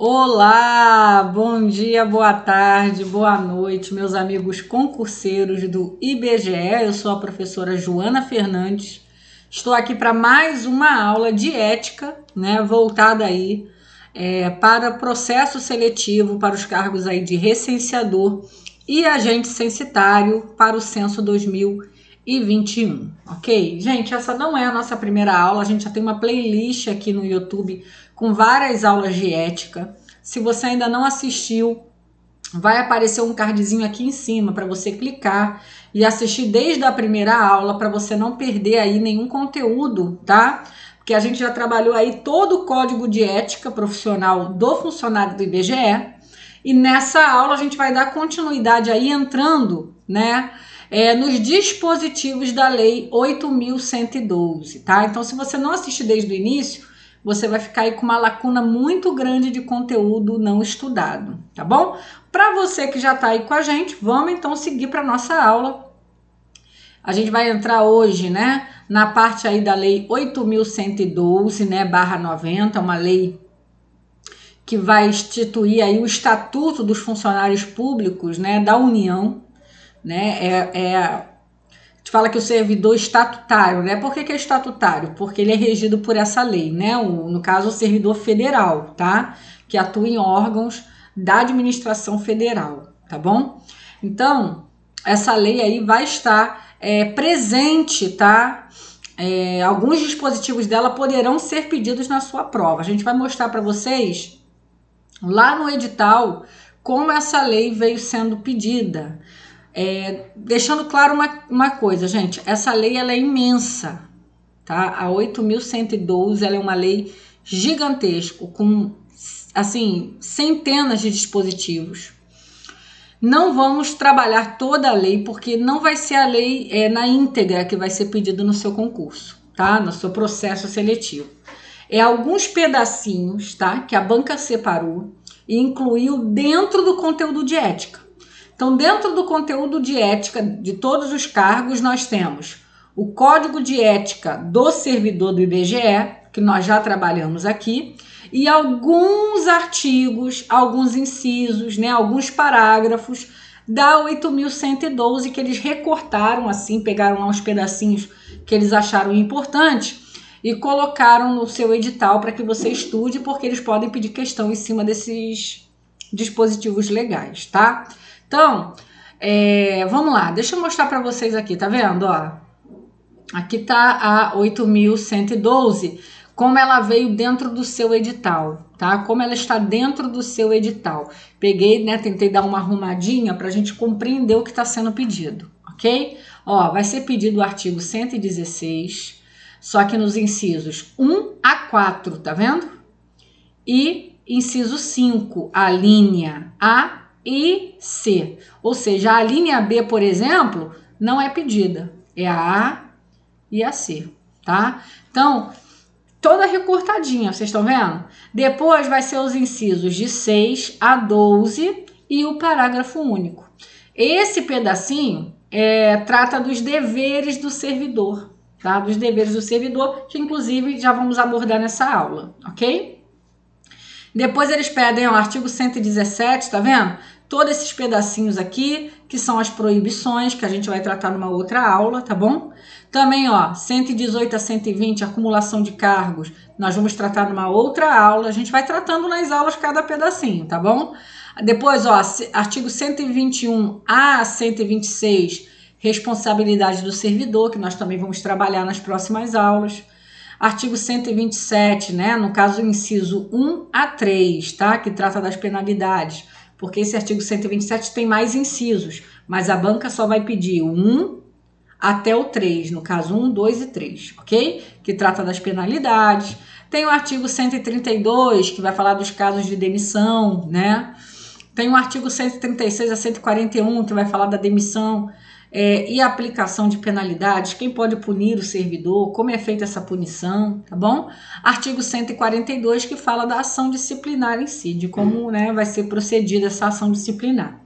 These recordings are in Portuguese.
Olá, bom dia, boa tarde, boa noite, meus amigos concurseiros do IBGE. Eu sou a professora Joana Fernandes. Estou aqui para mais uma aula de ética, né, voltada aí para processo seletivo para os cargos aí de recenseador e agente censitário para o censo 2021, ok? Gente, essa não é a nossa primeira aula, a gente já tem uma playlist aqui no YouTube com várias aulas de ética. Se você ainda não assistiu, vai aparecer um cardzinho aqui em cima para você clicar e assistir desde a primeira aula para você não perder aí nenhum conteúdo, tá? Porque a gente já trabalhou aí todo o código de ética profissional do funcionário do IBGE e nessa aula a gente vai dar continuidade aí entrando, né, nos dispositivos da Lei 8.112, tá? Então, se você não assiste desde o início, você vai ficar aí com uma lacuna muito grande de conteúdo não estudado, tá bom? Para você que já está aí com a gente, vamos então seguir para nossa aula. A gente vai entrar hoje, né, na parte aí da Lei 8.112, né, /90, uma lei que vai instituir aí o Estatuto dos Funcionários Públicos, né, da União, né, te fala que o servidor estatutário, né? Por que é estatutário? Porque ele é regido por essa lei, né? No caso, o servidor federal, tá? Que atua em órgãos da administração federal, tá bom? Então, essa lei aí vai estar presente, tá? Alguns dispositivos dela poderão ser pedidos na sua prova. A gente vai mostrar para vocês lá no edital como essa lei veio sendo pedida. Deixando claro uma coisa, gente, essa lei ela é imensa, tá? A 8.112 ela é uma lei gigantesca, com assim, centenas de dispositivos. Não vamos trabalhar toda a lei, porque não vai ser a lei na íntegra que vai ser pedido no seu concurso, tá? No seu processo seletivo. Alguns pedacinhos, tá? Que a banca separou e incluiu dentro do conteúdo de ética. Então, dentro do conteúdo de ética de todos os cargos, nós temos o Código de Ética do Servidor do IBGE, que nós já trabalhamos aqui, e alguns artigos, alguns incisos, né, alguns parágrafos da 8.112 que eles recortaram assim, pegaram lá uns pedacinhos que eles acharam importantes e colocaram no seu edital para que você estude, porque eles podem pedir questão em cima desses dispositivos legais, tá? Então, vamos lá, deixa eu mostrar para vocês aqui, tá vendo? Ó, aqui tá a 8.112, como ela veio dentro do seu edital, tá? Como ela está dentro do seu edital. Peguei, né, tentei dar uma arrumadinha para a gente compreender o que está sendo pedido, ok? Ó, vai ser pedido o artigo 116, só que nos incisos 1 a 4, tá vendo? E inciso 5, a linha A e C. Ou seja, a linha B, por exemplo, não é pedida. É a A e a C, tá? Então, toda recortadinha, vocês estão vendo? Depois vai ser os incisos de 6 a 12 e o parágrafo único. Esse pedacinho trata dos deveres do servidor, tá? Dos deveres do servidor, que inclusive já vamos abordar nessa aula, ok? Depois eles pedem o artigo 117, tá vendo? Todos esses pedacinhos aqui, que são as proibições, que a gente vai tratar numa outra aula, tá bom? Também, ó, 118 a 120, acumulação de cargos, nós vamos tratar numa outra aula, a gente vai tratando nas aulas cada pedacinho, tá bom? Depois, ó, artigo 121 a 126, responsabilidade do servidor, que nós também vamos trabalhar nas próximas aulas. Artigo 127, né? No caso, o inciso 1 a 3, tá? Que trata das penalidades. Porque esse artigo 127 tem mais incisos, mas a banca só vai pedir o 1 até o 3, no caso 1, 2 e 3, ok? Que trata das penalidades. Tem o artigo 132, que vai falar dos casos de demissão, né? Tem o artigo 136 a 141, que vai falar da demissão e a aplicação de penalidades, quem pode punir o servidor, como é feita essa punição, tá bom? Artigo 142, que fala da ação disciplinar em si, de como, né, vai ser procedida essa ação disciplinar.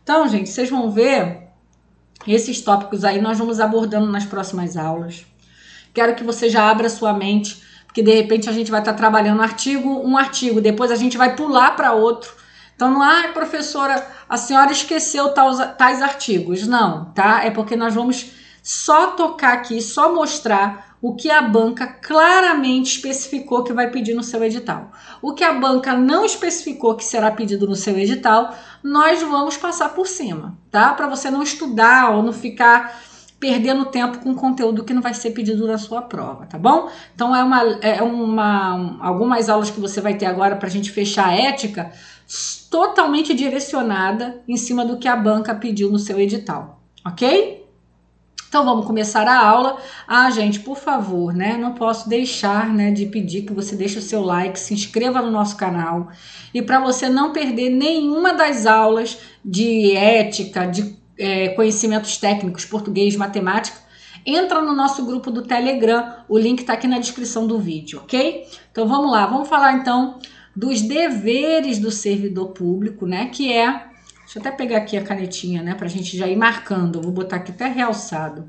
Então, gente, vocês vão ver esses tópicos aí, nós vamos abordando nas próximas aulas. Quero que você já abra sua mente porque de repente a gente vai estar trabalhando um artigo, depois a gente vai pular para outro. Então não é, professora, a senhora esqueceu tais artigos. Não, tá? É porque nós vamos só tocar aqui, só mostrar o que a banca claramente especificou que vai pedir no seu edital. O que a banca não especificou que será pedido no seu edital, nós vamos passar por cima, tá? Para você não estudar ou não ficar perdendo tempo com conteúdo que não vai ser pedido na sua prova, tá bom? Então algumas aulas que você vai ter agora para a gente fechar a ética, totalmente direcionada em cima do que a banca pediu no seu edital, ok? Então vamos começar a aula. Gente, por favor, né? Não posso deixar, né, de pedir que você deixe o seu like, se inscreva no nosso canal. E para você não perder nenhuma das aulas de ética, de conhecimentos técnicos, português, matemática, entra no nosso grupo do Telegram. O link está aqui na descrição do vídeo, ok? Então vamos lá, vamos falar então dos deveres do servidor público, né? Que é... Deixa eu até pegar aqui a canetinha, né, para a gente já ir marcando. Eu vou botar aqui até realçado,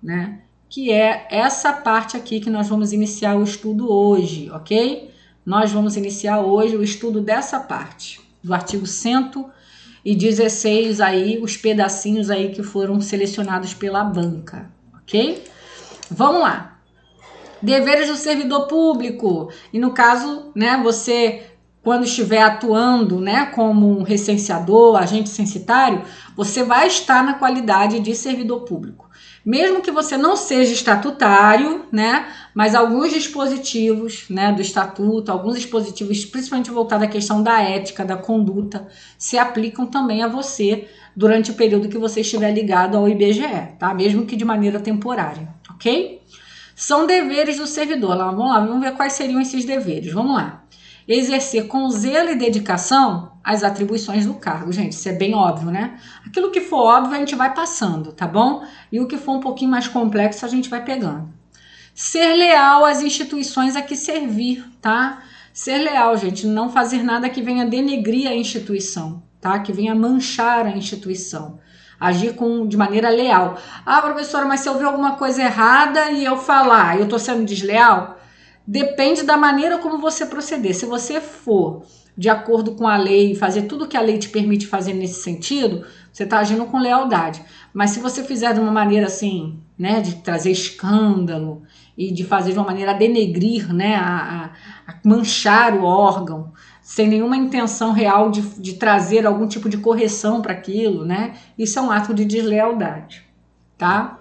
né? Que é essa parte aqui que nós vamos iniciar o estudo hoje, ok? Nós vamos iniciar hoje o estudo dessa parte, do artigo 116 aí, os pedacinhos aí que foram selecionados pela banca, ok? Vamos lá. Deveres do servidor público. E no caso, né, você... Quando estiver atuando, né, como um recenseador, agente censitário, você vai estar na qualidade de servidor público. Mesmo que você não seja estatutário, né, mas alguns dispositivos, né, do estatuto, alguns dispositivos, principalmente voltados à questão da ética, da conduta, se aplicam também a você durante o período que você estiver ligado ao IBGE, tá? Mesmo que de maneira temporária, ok? São deveres do servidor. Vamos lá, vamos ver quais seriam esses deveres. Vamos lá. Exercer com zelo e dedicação as atribuições do cargo. Gente, isso é bem óbvio, né? Aquilo que for óbvio a gente vai passando, tá bom? E o que for um pouquinho mais complexo a gente vai pegando. Ser leal às instituições a que servir, tá? Ser leal, gente, não fazer nada que venha denegrir a instituição, tá? Que venha manchar a instituição. Agir de maneira leal. Professora, mas se eu ver alguma coisa errada e eu falar, eu tô sendo desleal? Depende da maneira como você proceder. Se você for de acordo com a lei, fazer tudo que a lei te permite fazer nesse sentido, você está agindo com lealdade. Mas se você fizer de uma maneira assim, né, de trazer escândalo e de fazer de uma maneira a denegrir, né, a manchar o órgão, sem nenhuma intenção real de trazer algum tipo de correção para aquilo, né, isso é um ato de deslealdade, tá?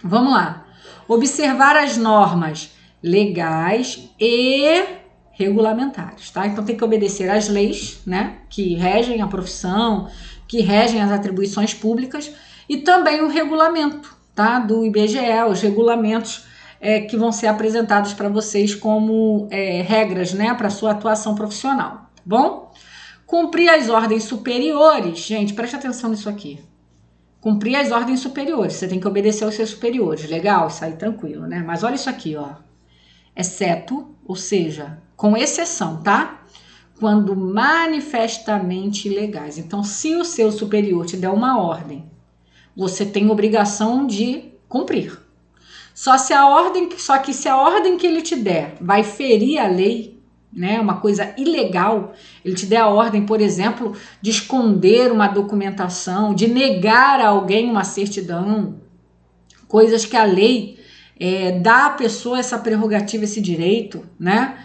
Vamos lá. Observar as normas legais e regulamentares, tá? Então tem que obedecer às leis, né, que regem a profissão, que regem as atribuições públicas e também o regulamento, tá, do IBGE, os regulamentos que vão ser apresentados para vocês como regras, né, para sua atuação profissional, tá bom? Cumprir as ordens superiores, gente, preste atenção nisso aqui. Cumprir as ordens superiores, você tem que obedecer aos seus superiores, legal, isso aí tranquilo, né? Mas olha isso aqui, ó. Exceto, ou seja, com exceção, tá? Quando manifestamente ilegais. Então, se o seu superior te der uma ordem, você tem obrigação de cumprir. Só que se a ordem que ele te der vai ferir a lei, né, uma coisa ilegal, ele te der a ordem, por exemplo, de esconder uma documentação, de negar a alguém uma certidão, coisas que a lei dá à pessoa essa prerrogativa, esse direito, né?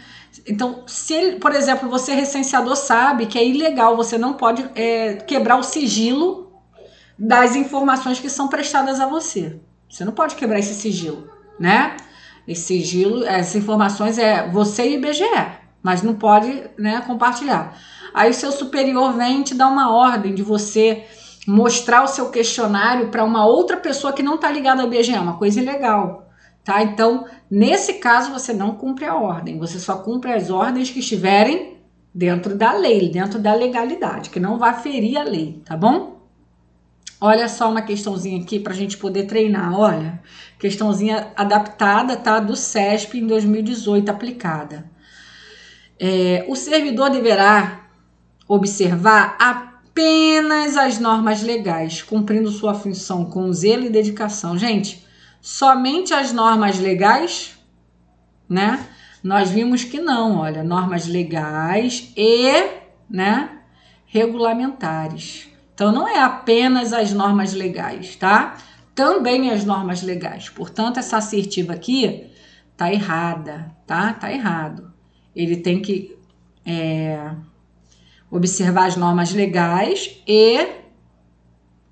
Então, se ele, por exemplo, você recenseador sabe que é ilegal, você não pode quebrar o sigilo das informações que são prestadas a você. Você não pode quebrar esse sigilo, né? Esse sigilo, essas informações você e o IBGE, mas não pode, né, compartilhar. Aí o seu superior vem e te dá uma ordem de você mostrar o seu questionário para uma outra pessoa que não está ligada ao IBGE, uma coisa ilegal. Tá? Então, nesse caso, você não cumpre a ordem, você só cumpre as ordens que estiverem dentro da lei, dentro da legalidade, que não vai ferir a lei, tá bom? Olha só uma questãozinha aqui para a gente poder treinar, olha, questãozinha adaptada, tá? Do CESP em 2018, aplicada. O servidor deverá observar apenas as normas legais, cumprindo sua função com zelo e dedicação. Gente, somente as normas legais, né? Nós vimos que não, olha, normas legais e, né, regulamentares. Então, não é apenas as normas legais, tá? Também as normas legais. Portanto, essa assertiva aqui tá errada, tá? Tá errado. Ele tem que observar as normas legais e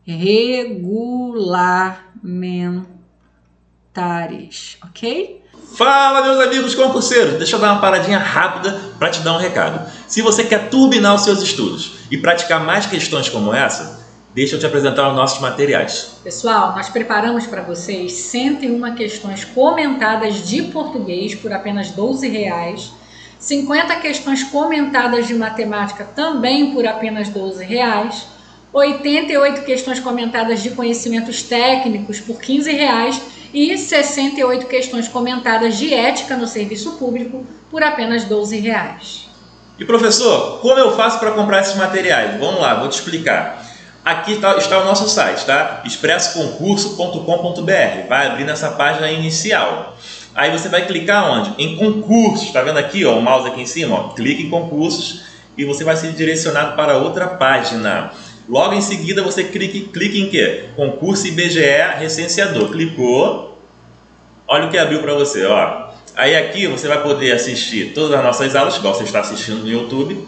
regulamentares, ok? Fala, meus amigos concurseiros! Deixa eu dar uma paradinha rápida para te dar um recado. Se você quer turbinar os seus estudos e praticar mais questões como essa, deixa eu te apresentar os nossos materiais. Pessoal, nós preparamos para vocês 101 questões comentadas de português por apenas R$12, 50 questões comentadas de matemática também por apenas R$12, 88 questões comentadas de conhecimentos técnicos por R$15 e 68 questões comentadas de ética no serviço público por apenas R$12. E professor, como eu faço para comprar esses materiais? Vamos lá, vou te explicar. Aqui está o nosso site, tá? expressoconcurso.com.br. Vai abrir nessa página inicial. Aí você vai clicar onde? Em concursos. Tá vendo aqui, ó, o mouse aqui em cima? Ó, clique em concursos e você vai ser direcionado para outra página. Logo em seguida você clica em quê? Concurso IBGE Recenseador. Clicou. Olha o que abriu para você, ó. Aí aqui você vai poder assistir todas as nossas aulas, igual você está assistindo no YouTube.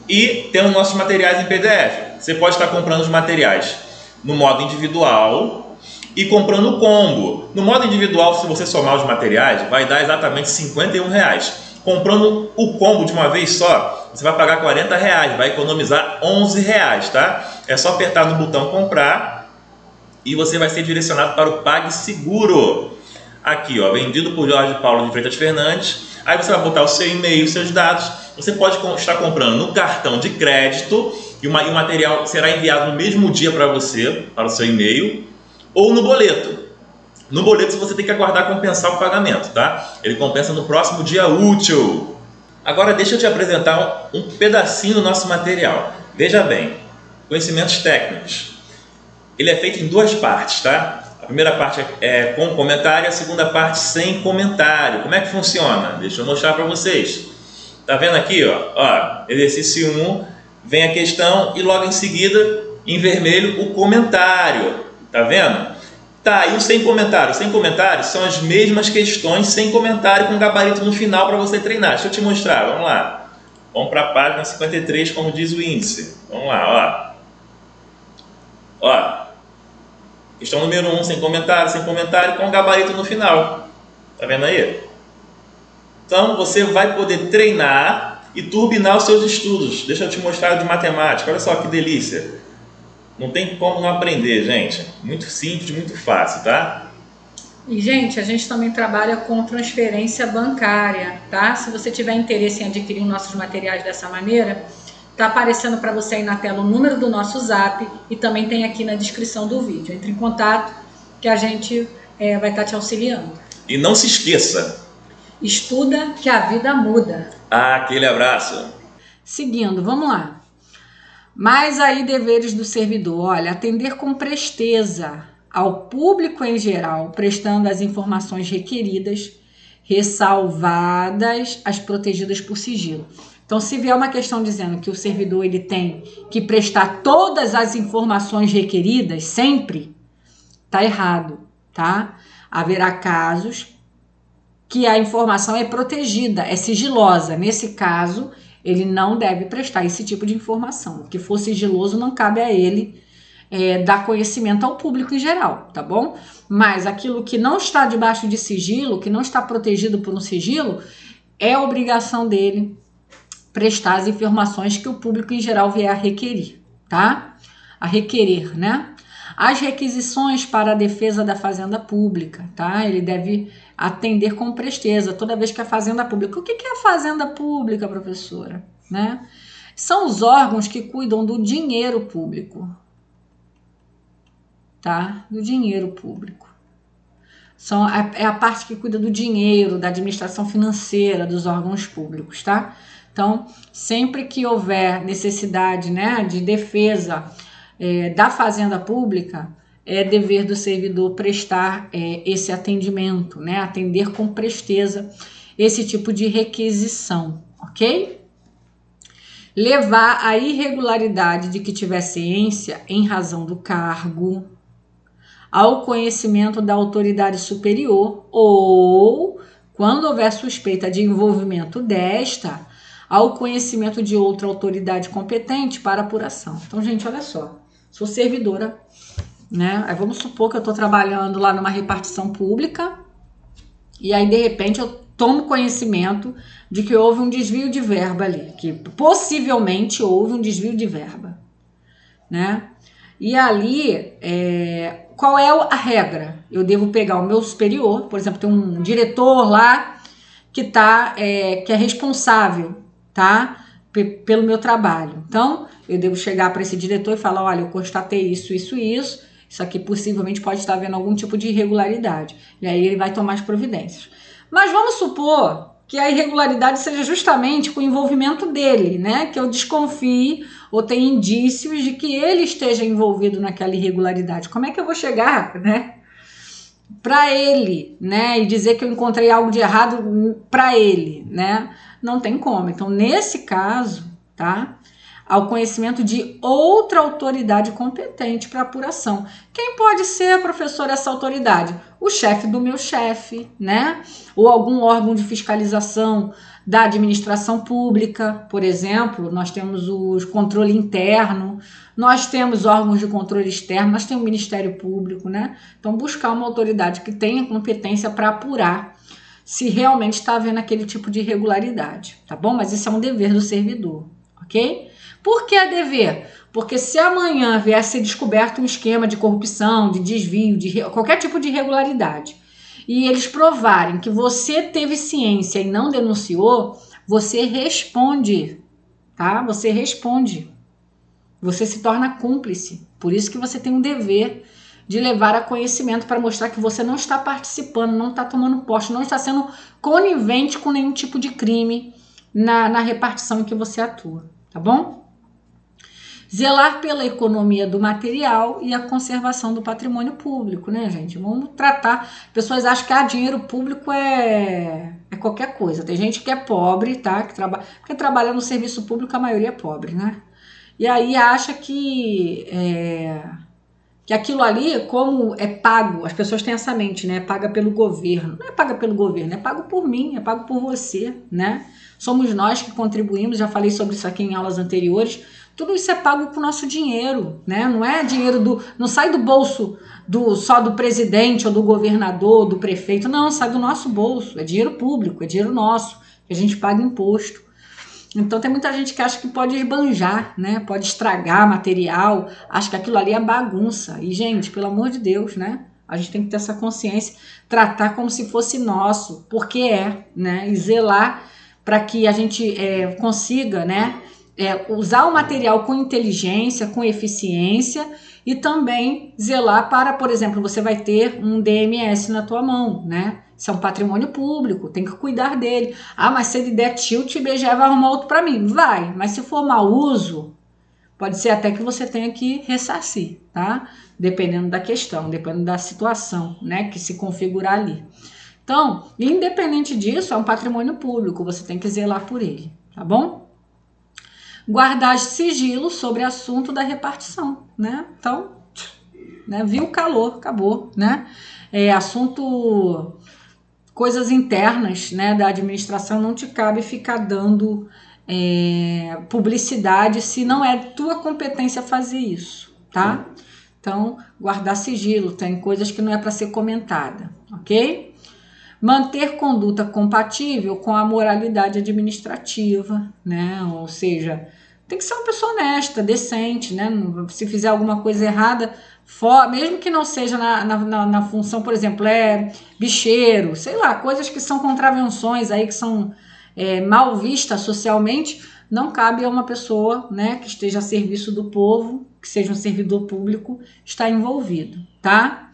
E tem os nossos materiais em PDF. Você pode estar comprando os materiais no modo individual e comprando o combo. No modo individual, se você somar os materiais, vai dar exatamente R$51. Comprando o combo de uma vez só, você vai pagar R$40, vai economizar R$11, tá? É só apertar no botão comprar e você vai ser direcionado para o PagSeguro. Aqui, ó, vendido por Jorge Paulo de Freitas Fernandes. Aí você vai botar o seu e-mail, seus dados. Você pode estar comprando no cartão de crédito e o material será enviado no mesmo dia para você, para o seu e-mail, ou no boleto. No boleto você tem que aguardar compensar o pagamento, tá? Ele compensa no próximo dia útil. Agora deixa eu te apresentar um pedacinho do nosso material. Veja bem, conhecimentos técnicos. Ele é feito em duas partes, tá? A primeira parte é com comentário, a segunda parte sem comentário. Como é que funciona? Deixa eu mostrar para vocês. Tá vendo aqui, ó, exercício 1, vem a questão e logo em seguida, em vermelho, o comentário. Tá vendo? Tá, e o sem comentário? Sem comentário são as mesmas questões sem comentário com gabarito no final para você treinar. Deixa eu te mostrar, vamos lá. Vamos para a página 53, como diz o índice. Vamos lá, ó. Ó, questão número 1, sem comentário com gabarito no final. Tá vendo aí? Então, você vai poder treinar e turbinar os seus estudos. Deixa eu te mostrar de matemática. Olha só que delícia. Não tem como não aprender, gente. Muito simples, muito fácil, tá? E, gente, a gente também trabalha com transferência bancária, tá? Se você tiver interesse em adquirir nossos materiais dessa maneira, tá aparecendo para você aí na tela o número do nosso Zap e também tem aqui na descrição do vídeo. Entre em contato que a gente vai estar te auxiliando. E não se esqueça, estuda que a vida muda. Aquele abraço. Seguindo, vamos lá. Mais aí deveres do servidor. Olha, atender com presteza ao público em geral, prestando as informações requeridas, ressalvadas as protegidas por sigilo. Então, se vier uma questão dizendo que o servidor ele tem que prestar todas as informações requeridas sempre, tá errado, tá? Haverá casos que a informação é protegida, é sigilosa. Nesse caso, ele não deve prestar esse tipo de informação. O que for sigiloso não cabe a ele dar conhecimento ao público em geral, tá bom? Mas aquilo que não está debaixo de sigilo, que não está protegido por um sigilo, é obrigação dele prestar as informações que o público em geral vier a requerer, tá? A requerer, né? As requisições para a defesa da fazenda pública, tá? Ele deve atender com presteza toda vez que a fazenda pública... O que é a fazenda pública, professora? Né? São os órgãos que cuidam do dinheiro público, tá? Do dinheiro público. É a parte que cuida do dinheiro, da administração financeira dos órgãos públicos, tá? Então, sempre que houver necessidade, né, de defesa da fazenda pública, é dever do servidor prestar esse atendimento, né, atender com presteza esse tipo de requisição, ok? Levar a irregularidade de que tiver ciência em razão do cargo ao conhecimento da autoridade superior ou, quando houver suspeita de envolvimento desta, ao conhecimento de outra autoridade competente para apuração. Então, gente, olha só, sou servidora, né? Aí vamos supor que eu estou trabalhando lá numa repartição pública e aí, de repente, eu tomo conhecimento de que houve um desvio de verba ali, que possivelmente houve um desvio de verba, né? E ali, qual é a regra? Eu devo pegar o meu superior, por exemplo, tem um diretor lá que é responsável, tá? Pelo meu trabalho. Então, eu devo chegar para esse diretor e falar, olha, eu constatei isso aqui possivelmente pode estar havendo algum tipo de irregularidade. E aí ele vai tomar as providências. Mas vamos supor que a irregularidade seja justamente com o envolvimento dele, né? Que eu desconfie ou tenha indícios de que ele esteja envolvido naquela irregularidade. Como é que eu vou chegar, né? Para ele, né? E dizer que eu encontrei algo de errado para ele, né? Não tem como. Então, nesse caso, tá? Ao conhecimento de outra autoridade competente para apuração. Quem pode ser, professor, essa autoridade? O chefe do meu chefe, né? Ou algum órgão de fiscalização da administração pública, por exemplo, nós temos o controle interno, nós temos órgãos de controle externo, nós temos o Ministério Público, né? Então, buscar uma autoridade que tenha competência para apurar se realmente está havendo aquele tipo de irregularidade, tá bom? Mas isso é um dever do servidor, ok? Por que é dever? Porque se amanhã vier a ser descoberto um esquema de corrupção, de desvio, de qualquer tipo de irregularidade, e eles provarem que você teve ciência e não denunciou, você responde, tá? Você responde. Você se torna cúmplice. Por isso que você tem um dever de levar a conhecimento para mostrar que você não está participando, não está tomando posse, não está sendo conivente com nenhum tipo de crime na repartição em que você atua, tá bom? Zelar pela economia do material e a conservação do patrimônio público, né, gente? Vamos tratar. Pessoas acham que dinheiro público é qualquer coisa. Tem gente que é pobre, tá? Porque trabalha no serviço público, a maioria é pobre, né? E aí acha que aquilo ali, como é pago, as pessoas têm essa mente, né? É paga pelo governo. Não é paga pelo governo, é pago por mim, é pago por você, né? Somos nós que contribuímos, já falei sobre isso aqui em aulas anteriores. Tudo isso é pago com o nosso dinheiro, né? Não é dinheiro não sai do bolso só do presidente ou do governador, do prefeito, não, sai do nosso bolso, é dinheiro público, é dinheiro nosso, que a gente paga imposto. Então tem muita gente que acha que pode esbanjar, né? Pode estragar material, acha que aquilo ali é bagunça. E, gente, pelo amor de Deus, né? A gente tem que ter essa consciência, tratar como se fosse nosso, porque né? E zelar para que a gente consiga, né? Usar o material com inteligência, com eficiência e também zelar para, por exemplo, você vai ter um DMS na tua mão, né? Isso é um patrimônio público, tem que cuidar dele. Mas se ele der tilt, o IBGE vai arrumar outro para mim. Vai, mas se for mau uso, pode ser até que você tenha que ressarcir, tá? Dependendo da questão, dependendo da situação, né? Que se configurar ali. Então, independente disso, é um patrimônio público, você tem que zelar por ele, tá bom? Guardar sigilo sobre assunto da repartição, né? Então, né? Viu o calor, acabou, né? Assunto, coisas internas, né, da administração, não te cabe ficar dando publicidade se não é tua competência fazer isso, tá? Então, guardar sigilo, tem coisas que não é para ser comentada, ok? Manter conduta compatível com a moralidade administrativa, né? Ou seja, tem que ser uma pessoa honesta, decente, né? Se fizer alguma coisa errada, mesmo que não seja na função, por exemplo, bicheiro, sei lá, coisas que são contravenções aí, que são mal vistas socialmente, não cabe a uma pessoa, né, que esteja a serviço do povo, que seja um servidor público, estar envolvido, tá?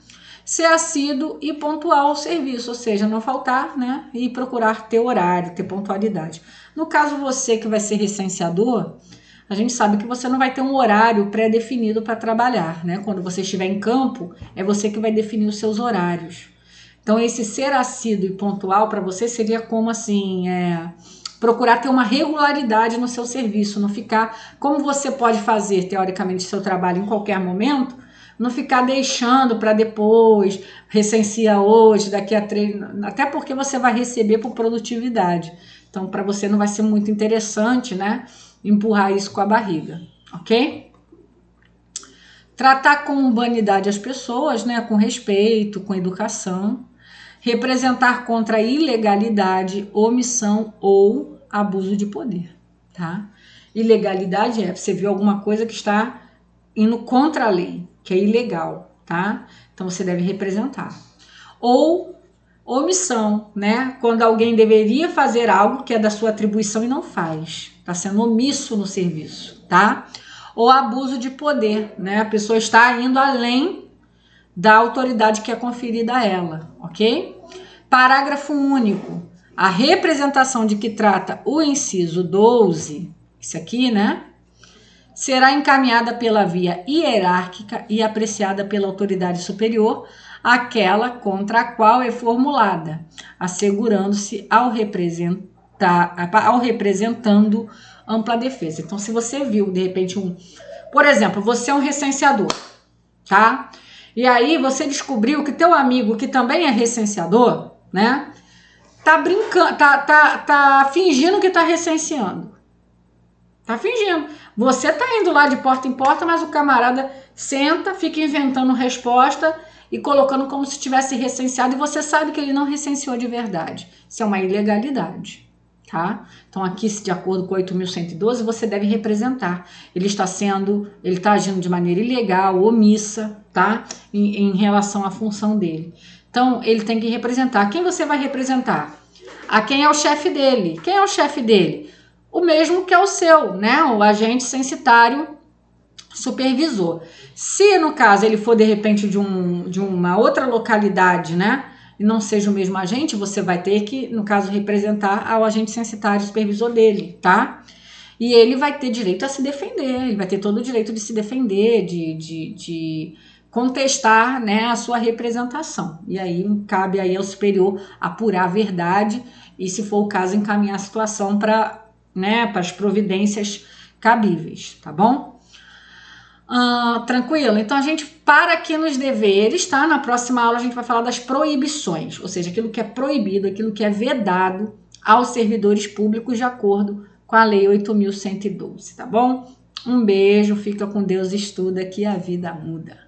Ser assíduo e pontual ao serviço, ou seja, não faltar, né, e procurar ter horário, ter pontualidade. No caso, você que vai ser recenseador, a gente sabe que você não vai ter um horário pré-definido para trabalhar, né? Quando você estiver em campo, é você que vai definir os seus horários. Então, esse ser assíduo e pontual para você seria como assim, procurar ter uma regularidade no seu serviço, não ficar, como você pode fazer teoricamente seu trabalho em qualquer momento, não ficar deixando para depois, recensia hoje, daqui a 3, até porque você vai receber por produtividade. Então, para você não vai ser muito interessante, né, empurrar isso com a barriga, ok? Tratar com humanidade as pessoas, né, com respeito, com educação. Representar contra a ilegalidade, omissão ou abuso de poder, tá? Ilegalidade é você viu alguma coisa que está indo contra a lei, que é ilegal, tá? Então você deve representar. Ou omissão, né? Quando alguém deveria fazer algo que é da sua atribuição e não faz, tá sendo omisso no serviço, tá? Ou abuso de poder, né? A pessoa está indo além da autoridade que é conferida a ela, ok? Parágrafo único. A representação de que trata o inciso 12, esse aqui, né? Será encaminhada pela via hierárquica e apreciada pela autoridade superior, aquela contra a qual é formulada, assegurando-se ao representando ampla defesa. Então, se você viu, de repente, por exemplo, você é um recenseador, tá? E aí você descobriu que teu amigo, que também é recenseador, né, tá brincando, tá fingindo que tá recenseando. Tá fingindo. Você tá indo lá de porta em porta, mas o camarada senta, fica inventando resposta e colocando como se tivesse recenseado, e você sabe que ele não recenseou de verdade. Isso é uma ilegalidade, tá? Então aqui, de acordo com 8.112, você deve representar. Ele está agindo de maneira ilegal, omissa, tá? Em relação à função dele. Então, ele tem que representar. Quem você vai representar? A quem é o chefe dele. Quem é o chefe dele? O mesmo que é o seu, né? O agente censitário supervisor. Se, no caso, ele for, de repente, de uma outra localidade, né? E não seja o mesmo agente, você vai ter que, no caso, representar ao agente censitário supervisor dele, tá? E ele vai ter direito a se defender, ele vai ter todo o direito de se defender, de contestar, né, a sua representação. E aí cabe aí ao superior apurar a verdade e, se for o caso, encaminhar a situação para, né, para as providências cabíveis, tá bom? Tranquilo? Então a gente para aqui nos deveres, tá? Na próxima aula a gente vai falar das proibições, ou seja, aquilo que é proibido, aquilo que é vedado aos servidores públicos de acordo com a Lei 8.112, tá bom? Um beijo, fica com Deus, estuda que a vida muda.